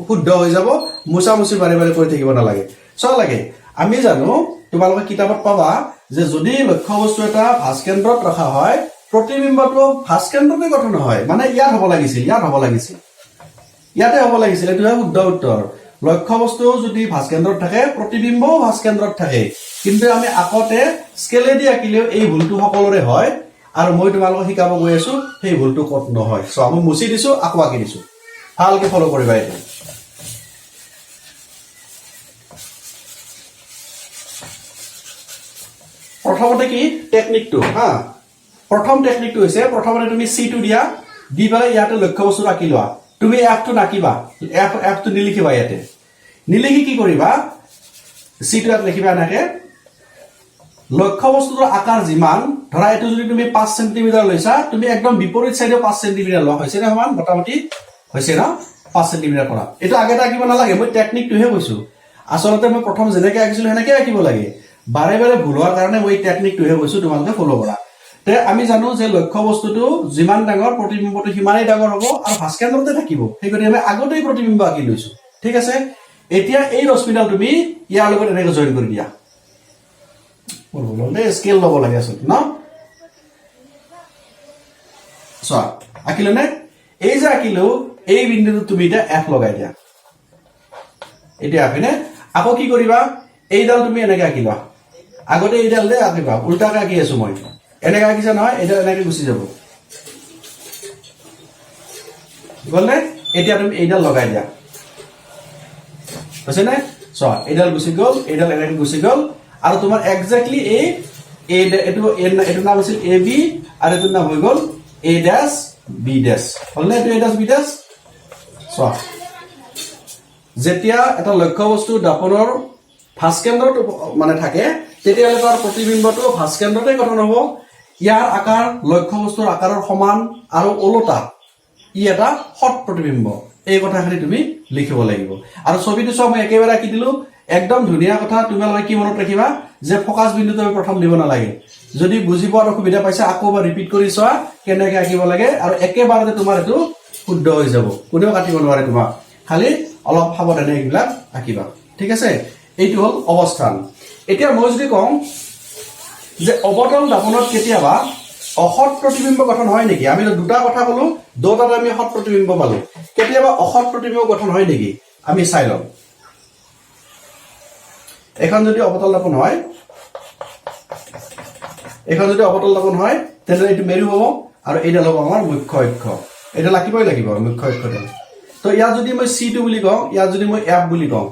শুদ্ধ হৈ যাব, মুচা মুচি বাৰে বাৰে কৰি থাকিব নালাগে। চাব লাগে, আমি জানো তোমালোকে কিতাপত পাবা যে যদি লক্ষ্য বস্তু এটা ভাস্কেন্দ্ৰত ৰখা হয়, প্ৰতিবিম্বটো ভাস্কেন্দ্ৰতে গঠন হয়, মানে ইয়াত হ'ব লাগিছিল, ইয়াত হ'ব লাগিছিল, ইয়াতে হ'ব লাগিছিল। এইটো শুদ্ধ উত্তৰ। লক্ষ্য বস্তু যদি ভাস্কেন্দ্ৰত থাকে, প্ৰতিবিম্বও ভাস্কেন্দ্ৰত থাকে, কিন্তু আমি আগতে স্কেলেদি আঁকিলেও এই ভুলটো সকলোৰে হয়। আৰু মই তোমালোকক শিকাব গৈ আছো সেই ভুলটো ক'ত নহয়। চ' আমি মুচি দিছো, আকৌ আঁকি দিছো, ভালকে ফলো কৰিবা এইটো। প্ৰথমতে কি টেকনিকটো, হা, প্ৰথম টেকনিকটো হৈছে, প্ৰথমতে তুমি চিটো দিয়া, দি পেলাই ইয়াতে লক্ষ্য বস্তু আঁকি লোৱা। তুমি এফটো নাকিবা, এফটো নিলিখিবা, ইয়াতে নিলিখি কি কৰিবা, চিটো ইয়াত লিখিবা এনেকে। লক্ষ্য বস্তুটোৰ আকাৰ যিমান, ধৰা এইটো যদি তুমি 5 সেণ্টিমিটাৰ লৈছা, তুমি একদম বিপৰীত চাইডে 5 সেণ্টিমিটাৰ লোৱা। হৈছে নে সমান? মোটামুটি হৈছে ন? 5 সেণ্টিমিটাৰ কৰা। এইটো আগতে আঁকিব নালাগে, মই টেকনিকটোহে কৈছো। আচলতে মই প্ৰথম যেনেকে আঁকিছিলো সেনেকে আঁকিব লাগে। বাৰে বাৰে ভুল হোৱাৰ কাৰণে মই টেকনিকটোহে কৈছো, তোমালোকে ফলো কৰা। তে আমি জানো যে লক্ষ্য বস্তুটো যিমান ডাঙৰ, প্ৰতিবিম্বটো সিমানেই ডাঙৰ হ'ব আৰু ভাস্কেন্দ্ৰতে থাকিব। সেই গতিকে আমি আগতেই প্ৰতিবিম্ব আঁকি লৈছো। ঠিক আছে, এতিয়া এই ৰশ্মিডাল তুমি ইয়াৰ লগত এনেকে জইন কৰি দিয়া। স্কেল ল'ব লাগে আচলতে ন? চোৱা, আঁকিলো নে? এই যে আঁকিলো, এই বিন্দুটো তুমি এতিয়া এফ লগাই দিয়া। এতিয়া আঁকিনে আকৌ কি কৰিবা, এইডাল তুমি এনেকে আঁকিবা। আগতে এইডাল দে আঁকিবা, উল্টাকে আঁকি আছো মই। এনেকে আঁকিছা নহয়, এইডাল এনেকে গুচি যাব। গ'ল নে? এতিয়া তুমি এইডাল লগাই দিয়া। হৈছে নে? চোৱা, এইডাল গুচি গ'ল, এইডাল এনেকে গুচি গ'ল, আৰু তোমাৰ একজেক্টলি এইটো নাম আছিল এ বি, আৰু এইটোৰ নাম হৈ গ'ল এ ডেছ বি ডেছ। হ'ল নে? এইটো এ ডেছ বি ডেছ। চোৱা, যেতিয়া এটা লক্ষ্য বস্তু দাপনৰ ভাস্কেন্দ্ৰত মানে থাকে, তেতিয়াহ'লে তাৰ প্ৰতিবিম্বটো ভাস্কেন্দ্ৰতে গঠন হ'ব। ইয়াৰ আকাৰ লক্ষ্য বস্তুৰ আকাৰৰ সমান আৰু ওলোটা, ই এটা সৎ প্ৰতিবিম্ব। এই কথাখিনি তুমি লিখিব লাগিব। আৰু ছবিটো চোৱা, মই একেবাৰে আঁকি দিলো, একদম ধুনীয়া কথা। তোমালোকে কি মনত ৰাখিবা যে ফকাচ বিন্দুটো আমি প্ৰথম দিব নালাগে। যদি বুজি পোৱাৰ অসুবিধা পাইছা, আকৌ এবাৰ ৰিপিট কৰি চোৱা কেনেকে আঁকিব লাগে, আৰু একেবাৰতে তোমাৰ এইটো শুদ্ধ হৈ যাব। কোনেও কাটিব নোৱাৰে তোমাক, খালি অলপ সাৱধানে এইবিলাক আঁকিবা। ঠিক আছে, এইটো হ'ল অৱস্থান। এতিয়া মই যদি কওঁ যে অৱতল দাপনত কেতিয়াবা অসৎ প্ৰতিবিম্ব গঠন হয় নেকি? আমি দুটা কথা কলো, দুটাতে আমি সৎ প্ৰতিবিম্ব পালো। কেতিয়াবা অসৎ প্ৰতিবিম্ব গঠন হয় নেকি? আমি চাই লম। এখন যদি অৱতল দাপন হয়, তেনেহ'লে এইটো মেৰু হ'ব, আৰু এইডাল হ'ব আমাৰ মুখ্য অক্ষ। এইডাল আঁকিবই লাগিব, মুখ্য অক্ষডাল। তো ইয়াত যদি মই চিটো বুলি কওঁ, ইয়াত যদি মই এফ বুলি কওঁ,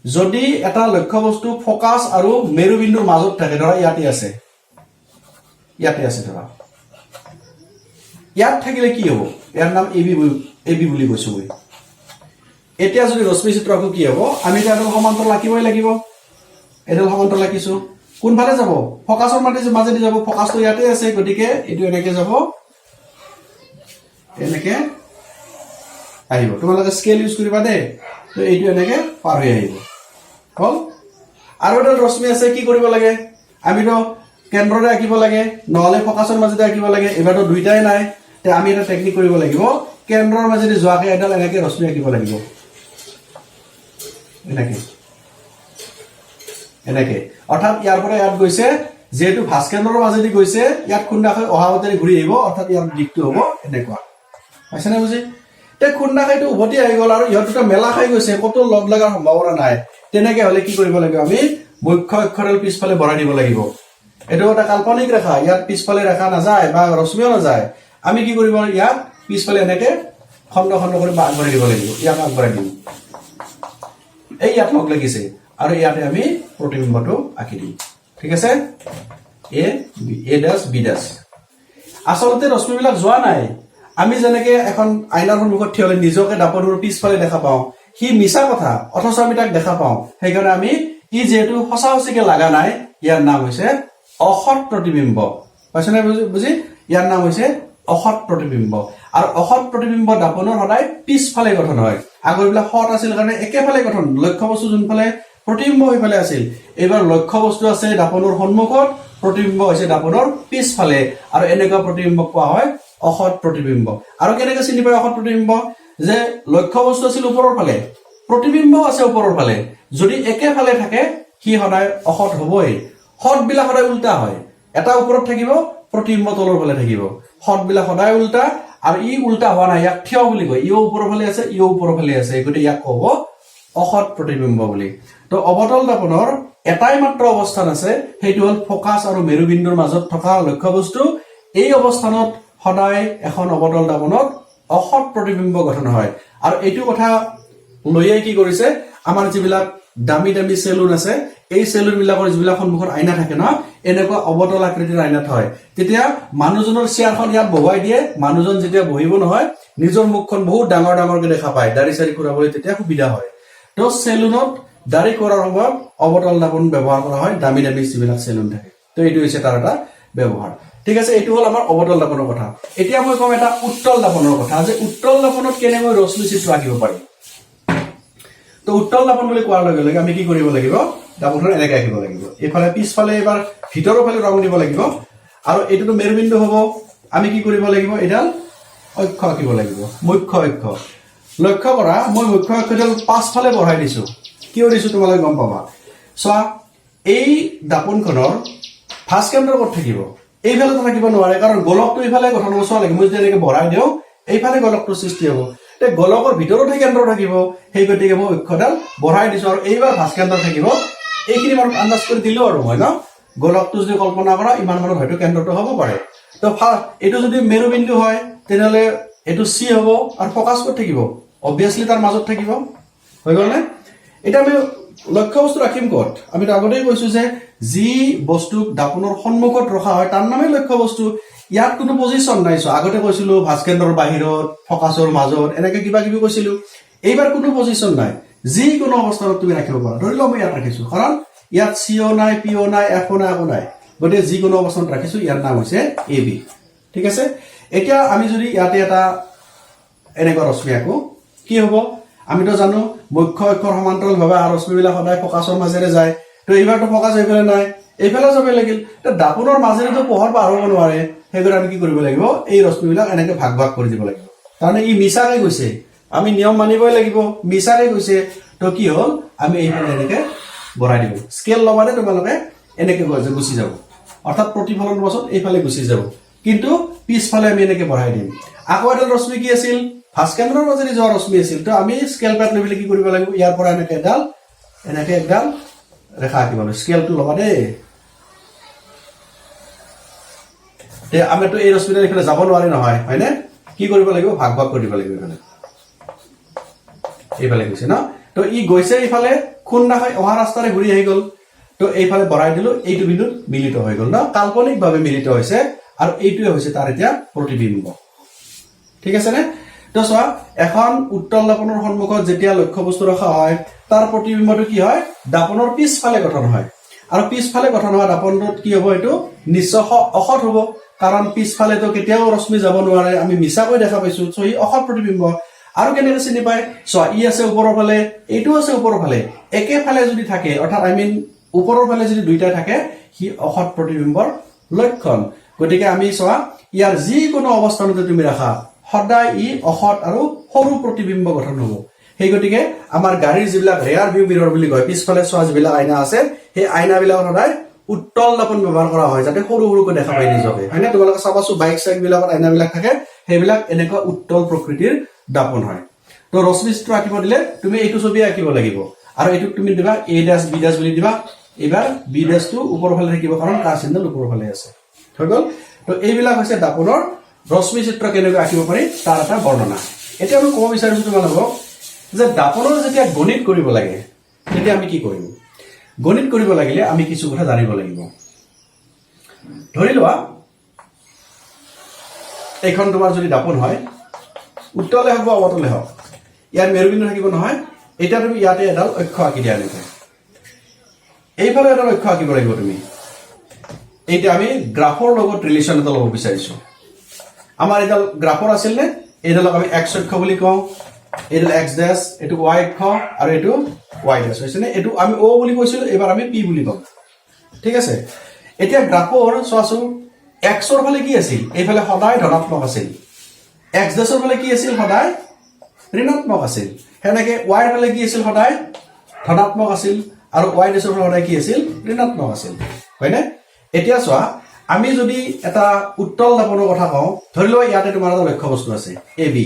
যদি এটা লক্ষ্য বস্তু ফকাচ আৰু মেৰুবিন্দুৰ মাজত থাকে, ধৰা ইয়াতে আছে, ধৰা ইয়াত থাকিলে কি হ'ব? ইয়াৰ নাম এ বি বুলি কৈছো মই। এতিয়া যদি ৰশ্মি চিত্ৰ আকো কি হ'ব আমি এটা সমান্তৰাল আঁকিবই লাগিব এডাল সমান্তৰাল আঁকিছো কোনফালে যাব ফকাসৰ মাজেদি যাব ফকাসটো ইয়াতে আছে গতিকে এটো এনেকে যাব এনেকে আহিব তোমালোকে স্কেল ইউজ কৰিবা দে তো এইটো এনেকে পাৰ হৈ আহিব হল আৰু এডাল ৰশ্মি আছে কি কৰিব লাগে আমি তো কেন্দ্ৰৰে আঁকিব লাগে নহলে ফকাসৰ মাজেদি আঁকিব লাগে এবাৰটো দুইটাই নাই তে আমি এটা টেকনিক কৰিব লাগিব কেন্দ্ৰৰ মাজেদি যোৱাকে এডাল এনেকে ৰশ্মি আঁকিব লাগিব এনেকে অৰ্থাৎ ইয়াৰ পৰা ইয়াত গৈছে যেহেতু ভাস্কেন্দ্ৰৰ মাজেদি গৈছে ইয়াত খুন্দাখাই অহাৱতেৰে ঘূৰি আহিব অৰ্থাৎ ইয়াৰ দিকটো হ'ব এনেকুৱা পাইছানে বুজি তে খুন্দাখাইটো উভতি আহি গ'ল আৰু ইহঁত দুটা মেলা খাই গৈছে কত লগ লাগাৰ সম্ভাৱনা নাই তেনেকে হলে কি কৰিব লাগিব আমি মুখ্য অক্ষৰডাল পিছফালে বঢ়াই দিব লাগিব এটো এটা কাল্পনিক ৰেখা ইয়াত পিছফালে ৰেখা নাযায় বা ৰশ্মিও নাযায় আমি কি কৰিব ইয়াত পিছফালে এনেকে খণ্ড খণ্ড কৰি আগবঢ়াই দিব লাগিব ইয়াক আগবঢ়াই দিম এই ইয়াত লগ লাগিছে আৰু ইয়াতে আমি প্ৰতিবিম্বটো আঁকি দিম ঠিক আছে এ দাস বি দাস আসলতে ৰশ্মিবিলাক যোৱা নাই আমি যেনেকে এখন আইনাৰ সন্মুখত থিয়লে নিজকে দাপনৰ পিছফালে দেখা পাওঁ হি মিছা কথা অথচ আমি তাক দেখা পাওঁ সেইকাৰণে আমি ই যেহেতু সঁচাসঁচিকে লাগা নাই ইয়াৰ নাম হৈছে অসৎ প্ৰতিবিম্ব পাইছনে বুজি ইয়াৰ নাম হৈছে অসৎ প্ৰতিবিম্ব আৰু অসৎ প্ৰতিবিম্ব দাপনৰ সদায় পিছফালে গঠন হয় আগৰবিলাক সৎ আছিল কাৰণে একেফালে গঠন লক্ষ্য বস্তু যোনফালে প্ৰতিবিম্ব হৈফালে আছিল এবাৰ লক্ষ্য বস্তু আছে দাপনৰ সন্মুখত প্ৰতিবিম্ব হৈছে দাপনৰ পিছফালে আৰু এনেকুৱা প্ৰতিবিম্বক কোৱা হয় অসৎ প্ৰতিবিম্ব আৰু কেনেকৈ চিনি পায় অসৎ প্ৰতিবিম্ব যে লক্ষ্য বস্তু আছিল ওপৰৰ ফালে প্ৰতিবিম্ব আছে ওপৰৰ ফালে যদি একেফালে থাকে হি সদায় অসৎ হ'বই সৎ বিলাক সদায় উল্টা হয় এটা ওপৰত থাকিব প্ৰতিবিম্ব তলৰ ফালে থাকিব সৎ বিলাক সদায় উল্টা আৰু ই উল্টা হোৱা নাই ইয়াক থিয় বুলি কয় ইও ওপৰৰ ফালে আছে ইও ওপৰৰ ফালে আছে গতিকে ইয়াক ক'ব অসৎ প্ৰতিবিম্ব বুলি তো অবতল দাপনৰ এটাই মাত্ৰ অৱস্থান আছে সেইটো হল ফোকাস আৰু মেৰুবিন্দুৰ মাজত থকা লক্ষ্য বস্তু এই অৱস্থানত সদায় এখন অবতল দাপনত অসৎ প্ৰতিবিম্ব গঠন হয় আৰু এইটো কথা লৈয়ে কি কৰিছে আমাৰ যিবিলাক দামি দামি সেলুন আছে এই সেলুন বিলাকৰ যিবিলাক সন্মুখত আইনা থাকে ন এনেকুৱা অবতল আকৃতিৰ আইনাত হয় তেতিয়া মানুহজনৰ চেয়াৰখন ইয়াত বহুৱাই দিয়ে মানুহজন যেতিয়া বহিব নহয় নিজৰ মুখখন বহুত ডাঙৰ ডাঙৰকৈ দেখা পায় দাড়ি চাৰি খুৰাবলৈ তেতিয়া সুবিধা হয় তো সেলুনত দাড়ি কৰাৰ সময়ত অবতল দাপন ব্যৱহাৰ কৰা হয় দামি দামি যিবিলাক সেলুন থাকে তো এইটো হৈছে তাৰ এটা ব্যৱহাৰ ঠিক আছে এইটো হল আমাৰ অবতল দাপনৰ কথা এতিয়া মই কম এটা উত্তল দাপনৰ কথা যে উত্তল দাপনত কেনেকৈ ৰশ্মি চিত্ৰ আঁকিব পাৰি তো উত্তল দাপন বুলি কোৱাৰ লগে লগে আমি কি কৰিব লাগিব দাপনখন এনেকৈ আঁকিব লাগিব এইফালে পিছফালে এবাৰ ভিতৰৰ ফালে ৰং দিব লাগিব আৰু এইটোতো মেৰুবিন্দু হ'ব আমি কি কৰিব লাগিব এডাল অক্ষ আঁকিব লাগিব মুখ্য অক্ষ লক্ষ্য কৰা মই মুখ্য অক্ষডাল পাছফালে বঢ়াই দিছো কিয় দিছো তোমালোকে গম পাবা চোৱা এই দাপনখনৰ ভাস্কেন্দ্ৰ ক'ত থাকিব এইফালে তো থাকিব নোৱাৰে কাৰণ গোলকটো এইফালে গঠন হ'ব চোৱা লাগে মই যদি এনেকৈ বঢ়াই দিওঁ এইফালে গোলকটো সৃষ্টি হ'ব তে গোলকৰ ভিতৰতে কেন্দ্ৰ থাকিব সেই গতিকে মই অক্ষডাল বঢ়াই দিছো আৰু এইবাৰ ভাস্কেন্দ্ৰ থাকিব এইখিনি মানুহ আন্দাজ কৰি দিলো আৰু মই ন গোলকটো যদি কল্পনা কৰা ইমান মানুহ হয়তো কেন্দ্ৰটো হ'ব পাৰে তো এইটো যদি মেৰুবিন্দু হয় তেনেহলে এইটো সি হ'ব আৰু ফোকাস ক'ত থাকিব অবভিয়াসলি তাৰ মাজত থাকিব হৈ গ'ল নে এটা আমি লক্ষ্য বস্তু ৰাখিম ক'ত আমি তো আগতেই কৈছো যে যি বস্তুক দাপনৰ সন্মুখত ৰখা হয় তাৰ নামে লক্ষ্য বস্তু ইয়াত কোনো পজিশন নাই সো আগতে কৈছিলো ভাস্কেন্দ্ৰৰ বাহিৰত ফোকাসৰ মাজত এনেকে কিবা কিবি কৈছিলো এইবাৰ কোনো পজিশন নাই যি কোনো অৱস্থাত তুমি ৰাখিব পাৰা ধৰি লও মই ইয়াত ৰাখিছো কাৰণ ইয়াত সিও নাই পিও নাই এফও নাই একো নাই গতিকে যি কোনো অৱস্থাত ৰাখিছো ইয়াৰ নাম হৈছে এ বি ঠিক আছে এতিয়া আমি যদি ইয়াতে এটা এনেকুৱা ৰশ্মি আঁকো কি হ'ব আমি তো জানো মুখ্য অক্ষৰ সমান্তৰাল ভাৱে আৰু ৰশ্মিবিলাক সদায় ফোকাসৰ মাজেৰে যায় তো এইবাৰটো ফোকাস এইফালে নাই এইফালে যাব লাগিল তো দাপনৰ মাজেৰে তো পোহৰ পাৰ হ'ব নোৱাৰে সেইকাৰণে আমি কি কৰিব লাগিব এই ৰশ্মিবিলাক এনেকে ভাগ ভাগ কৰি দিব লাগিব কাৰণ ই মিছাকে গৈছে আমি নিয়ম মানিবই লাগিব মিছাকে গৈছে তো কি হ'ল আমি এইফালে এনেকে বঢ়াই দিব স্কেল লবাতে তোমালোকে এনেকে গুচি যাব অৰ্থাৎ প্ৰতিফলন পাছত এইফালে গুচি যাব কিন্তু পিছফালে আমি এনেকে বঢ়াই দিম আকৌ এডাল ৰশ্মি কি আছিল ভাস্কেন্দ্ৰৰ মাজেৰে যোৱা ৰশ্মি আছিল তো আমি স্কেল পেট লৈ কি কৰিব লাগিব ইয়াৰ পৰা এনেকে এডাল ৰেখা আঁকিব লাগিব স্কেলটো লবা দেই তে আমি তো এই ৰশ্মিটা এখানে যাব নোৱাৰি নহয় হয়নে কি কৰিব লাগিব ভাগ ভাগ কৰি দিব লাগিব এখানে এইফালে গৈছে ন তো ই গৈছে এইফালে খুন্দা খাই অহা ৰাস্তাৰে ঘূৰি আহি গ'ল তো এইফালে বঢ়াই দিলো এইটো বিন্দুত মিলিত হৈ গ'ল ন কাল্পনিকভাৱে মিলিত হৈছে আৰু এইটোৱে হৈছে তাৰ এতিয়া প্ৰতিবিম্ব ঠিক আছে নে তো চোৱা এখন উত্তল দাপনৰ সন্মুখত যেতিয়া লক্ষ্য বস্তু ৰখা হয় তাৰ প্ৰতিবিম্বটো কি হয় দাপনৰ পিছফালে গঠন হয় আৰু পিছফালে গঠন হোৱা দাপনটোত কি হ'ব এইটো নিশ্চয় অসৎ হ'ব কাৰণ পিছফালেতো কেতিয়াও ৰশ্মি যাব নোৱাৰে আমি মিছাকৈ দেখা পাইছো সো ই অসৎ প্ৰতিবিম্ব আৰু কেনেকৈ চিনি পায় চোৱা ই আছে ওপৰৰ ফালে এইটো আছে ওপৰৰ ফালে একেফালে যদি থাকে অৰ্থাৎ ওপৰৰ ফালে যদি দুইটা থাকে হি অসৎ প্ৰতিবিম্বৰ লক্ষণ গতিকে আমি চোৱা ইয়াৰ যিকোনো অৱস্থানতে তুমি ৰাখা সদায় ই অসৎ আৰু সৰু প্ৰতিবিম্ব গঠন হ'ব সেই গতিকে আমাৰ গাড়ীৰ যিবিলাক ৰেয়াৰ ভিউ মিৰৰ বুলি কয় পিছফালে চোৱা যিবিলাক আইনা আছে সেই আইনাবিলাক সদায় উত্তল দাপন ব্যৱহাৰ কৰা হয় যাতে সৰু সৰুকৈ দেখা পায় নিজকে হয়নে তোমালোকে চাবাচোন বাইক চাইক বিলাকত আইনাবিলাক থাকে সেইবিলাক এনেকুৱা উত্তল প্ৰকৃতিৰ দাপন হয় তো ৰশ্মি চিত্ৰ আঁকিব দিলে তুমি এইটো ছবি আঁকিব লাগিব আৰু এইটোক তুমি দিবা এ ড্যাশ বি ড্যাশ বুলি দিবা এবাৰ বি ড্যাশটো ওপৰৰ ফালে থাকিব কাৰণ কাৰ চিহ্ন ওপৰৰ ফালে আছে হৈ গ'ল তো এইবিলাক হৈছে দাপনৰ ৰশ্মি চিত্ৰ কেনেকৈ আঁকিব পাৰি তাৰ এটা বৰ্ণনা এতিয়া আমি ক'ব বিচাৰিছো তোমালোকক যে দাপনৰ যেতিয়া গণিত কৰিব লাগে তেতিয়া আমি কি কৰিম গণিত কৰিব লাগিলে আমি কিছু কথা জানিব লাগিব ধৰি লোৱা এখন তোমাৰ যদি দাপন হয় উত্তলে হওক বা অৱতলে হওক ইয়াৰ মেৰুবিন্দু থাকিব নহয় এটা তুমি ইয়াতে এডাল অক্ষ আঁকি দিয়া নেকি এইফালে এডাল অক্ষ আঁকিব লাগিব তুমি এইটা আমি গ্ৰাফৰ লগত ৰিলেচন এটা ল'ব বিচাৰিছো আমাৰ এডাল গ্ৰাফৰ আছিল নে এডালক আমি x অক্ষ বুলি কওঁ এডাল x ড্যাশ এটো y অক্ষ আৰু এটো y ড্যাশ হৈছে নে এটো আমি o বুলি কৈছিলো এবাৰ আমি p বুলি কম ঠিক আছে এতিয়া গ্ৰাফৰ চোৱাচো x ৰ ফালে কি আছিল এইফালে সদায় ধনাত্মক আছিল x ড্যাশৰ ফালে কি আছিল সদায় ঋণাত্মক আছিল হেনেকে y ৰ ফালে কি আছিল সদায় ধনাত্মক আছিল আৰু y ড্যাশৰ ফালে সদায় কি আছিল ঋণাত্মক আছিল হয়নে এতিয়া চোৱা আমি যদি এটা উত্তল দাপনৰ কথা কওঁ ধৰি লোৱা ইয়াতে তোমাৰ এটা লক্ষ্য বস্তু আছে ab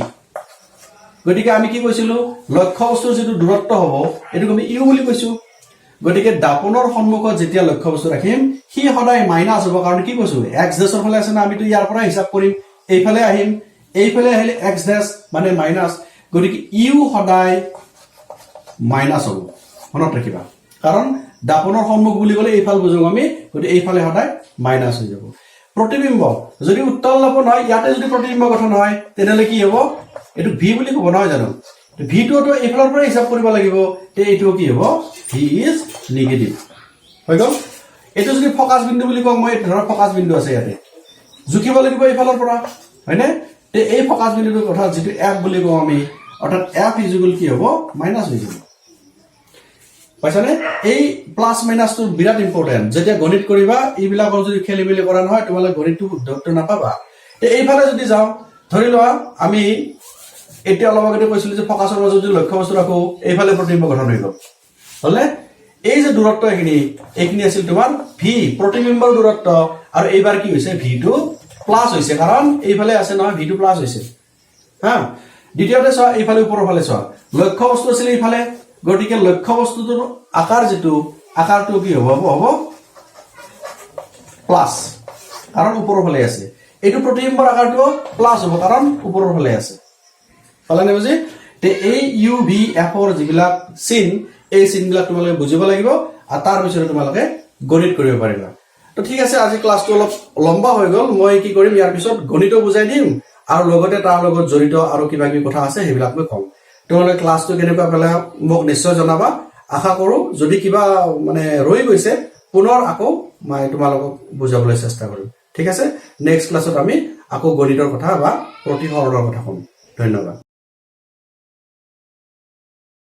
গতিকে আমি কি কৈছিলো লক্ষ্য বস্তুৰ যেটো দূৰত্ব হ'ব এটো আমি u বুলি কৈছো গতিকে দাপনৰ সন্মুখত যেতিয়া লক্ষ্য বস্তু ৰাখিম হি সদায় মাইনাস হ'ব কাৰণ কি কৈছো x ড্যাশৰ ফালে আছে না আমিতো ইয়াৰ পৰা হিসাব কৰিম এইফালে আহিম এইফালে আহিলে x ড্যাশ মানে মাইনাস গতিকে u সদায় মাইনাস হ'ব মনত ৰাখিবা কাৰণ দাপনৰ সন্মুখ বুলি গলে এইফাল বুজো আমি গতিকে এইফালে সদায় মাইনাস হৈ যাব প্ৰতিবিম্ব যদি উত্তল দাপন হয় ইয়াতে যদি প্ৰতিবিম্ব গঠন হয় তেনেহলে কি হ'ব এটো v বুলি ক'ব নহয় জানো v টো তো এইফালৰ পৰা হিসাব কৰিব লাগিব তে এইটো কি হ'ব v ইজ নিগেটিভ হৈ গ'ল এটো যদি ফকাস বিন্দু বুলি কওঁ মই ধৰা ফকাস বিন্দু আছে ইয়াতে জুকিব লাগিব এইফালৰ পৰা হয়নে তে এই ফকাস বিন্দুৰ কথা যেটো f বুলি কওঁ আমি অৰ্থাৎ f ইজ ইকুৱেল কি হ'ব মাইনাস হৈ যাব পাইছানে এই প্লাস মাইনাস টো বিৰাট ইম্পৰ্টেন্ট যেতিয়া গণিত কৰিবা এইবিলাকৰ যদি খেলিমেলি কৰা নহয় তোমালে গণিতটো শুদ্ধটো নাপাবা তে এইফালে যদি যাও ধৰি লোৱা আমি এতিয়া অলপ আগতে কৈছিলো যে ফকাসৰ মাজত যদি লক্ষ্য বস্তু ৰাখো এইফালে প্ৰতিবিম্ব গঠন হৈ গ'ল হলে এই যে দূৰত্ব এইখিনি আছিল তোমাৰ v প্ৰতিবিম্বৰ দূৰত্ব আৰু এইবাৰ কি হৈছে v টো প্লাস হৈছে কাৰণ এইফালে আছে নহয় v টো প্লাস হৈছে হা দ্বিতীয়তে চোৱা এইফালে ওপৰৰ ফালে চোৱা লক্ষ্য বস্তু আছিল এইফালে গতিকে লক্ষ্য বস্তুটোৰ আকাৰ যেটো আকাৰটো কি হ'ব প্লাস কাৰণ ওপৰৰ ফালে আছে এইটো প্ৰতিবিম্বৰ আকাৰটো প্লাস হ'ব কাৰণ ওপৰৰ ফালে আছে পালানে বুজি তে এই u v f ৰ যিবিলাক চিন এই চিনবিলাক তোমালোকে বুজিব লাগিব আৰু তাৰ পিছতে তোমালোকে গণিত কৰিব পাৰিবা তো ঠিক আছে আজি ক্লাছটো অলপ লম্বা হৈ গ'ল মই কি কৰিম ইয়াৰ পিছত গণিতও বুজাই দিম আৰু লগতে তাৰ লগত জড়িত আৰু কিবা কিবি কথা আছে সেইবিলাক মই কম তোমালোকে ক্লাছটো কেনেকুৱা পেলা মোক নিশ্চয় জনাবা আশা কৰো যদি কিবা মানে ৰৈ গৈছে পুনৰ আকৌ মই তোমালোকক বুজাবলৈ চেষ্টা কৰিম ঠিক আছে নেক্সট ক্লাছত আমি আকৌ গণিতৰ কথা বা প্ৰতিসৰণৰ কথা কম ধন্যবাদ